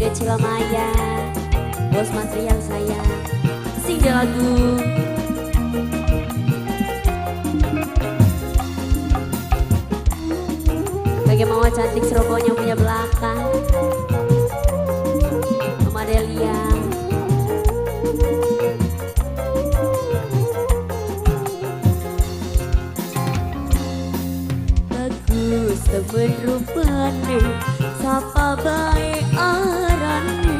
Sida Cilamaya, bos material saya, sing de lagu. Bagi mama cantik serobohnya punya belakang, Mama Delia. Bagus temen rupane, sapa bae arane,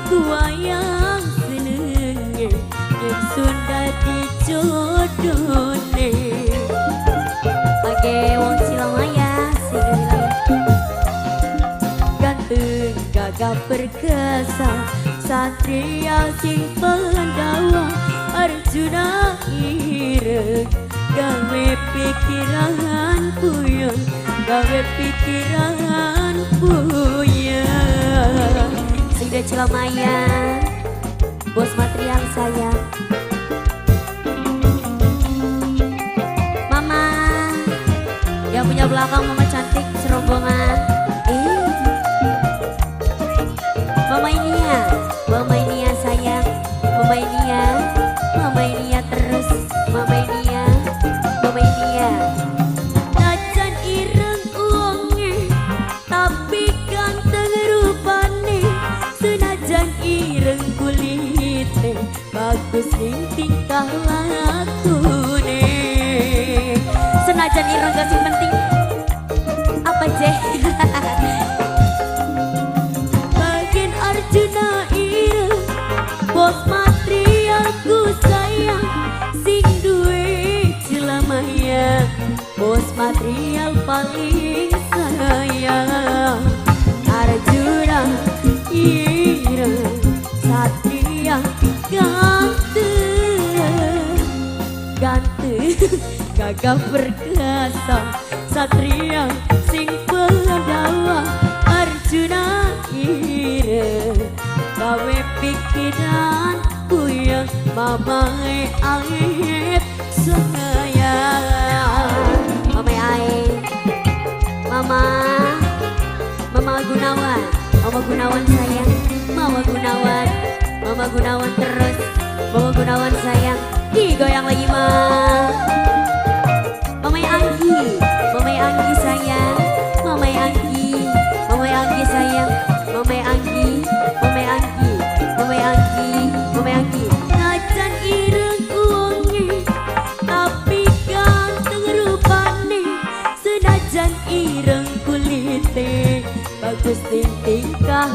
kuayang senenge, yang Sunda dijodohne. Bagi wong Cilamaya, ganteng gagah perkasa, satria sing Pandawa, Arjuna ireng, gawe pikiran puyeng, gawe pikiran puyeng. Sida Cilamaya, bos material saya. Mama yang punya belakang, mama cantik serombongan. Mama ini ya sayang, mama ini ya terus, mama ini ya. Najan ireng uangnya, tapi ganteng rupane, senajan ireng kulitnya, bagus ning tingkah lakune. Senajan ireng gak sing penting apa ceh? Arjuna ireng, bos materialku sayang, sing duwe Cilamaya, bos material paling sayang. Arjuna ireng, satria ganteng, gagah perkasa, satria sing Pandawa, Arjuna ireng, gawe pikiran puyeng, mamae aib sayang. Mamae aib, mama Gunawan sayang, mama Gunawan terus, mama Gunawan sayang, digoyang lagi mah. Mamae Anggi sayang, mamae Anggi sayang, mamae Anggi. Najan ireng uangnya, tapi ganteng rupane, senajan ireng kulite, bagus tingkah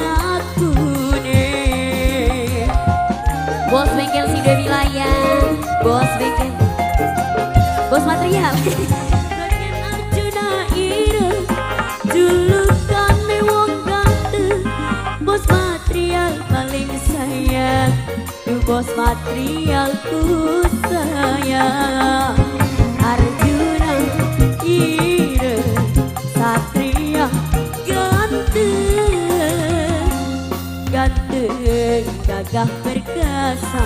lakune. Bos bengkel Sida Wilayah, bos bengkel, bos material. Arjuna ireng, julukane wong ganteng, bos material paling sayang, bos materialku sayang. Arjuna ireng, satria ganteng, gagah perkasa,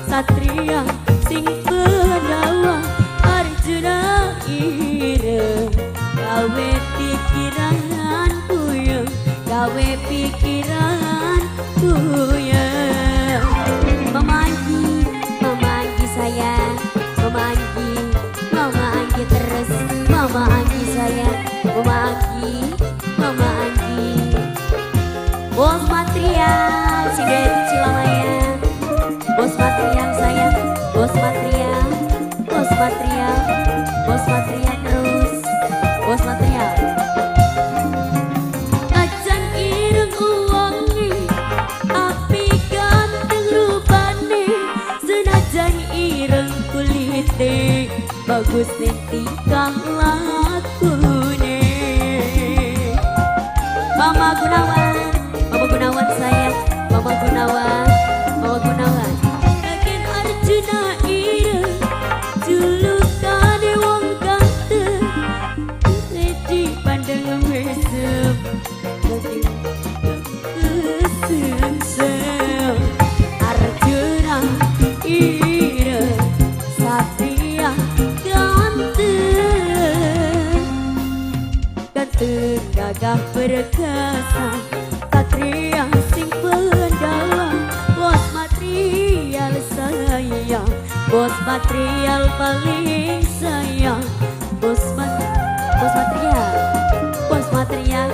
satria sing Pandawa, Arjuna ireng, gawe pikiran puyeng, gawe pikiran puyeng. Mama Anggi sayang, mama Anggi terus, mama Anggi sayang, mama Anggi. Bos material Sida Cilamaya, bos material sayang, bos material terus, bos material. Najan ireng uangnya, tapi ganteng rupane, senajan ireng kulite, bagus ning tingkah lakune. Mama Gunawan sayang, mama Gunawan. Bagian Arjuna ireng, julukane wong ganteng, ledi pandang mesem, kesem. Arjuna ireng, satria ganteng, gagah perkasa, satria material paling sayang. Bos material, bos material.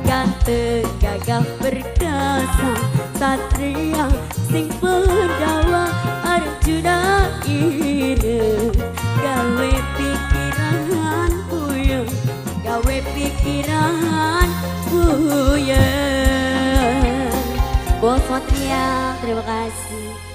Ganteng gagah perkasa, satria sing pendawa Arjuna ire. Gawe pikiran puyeng, gawe pikiran puyeng. Bos material, terima kasih.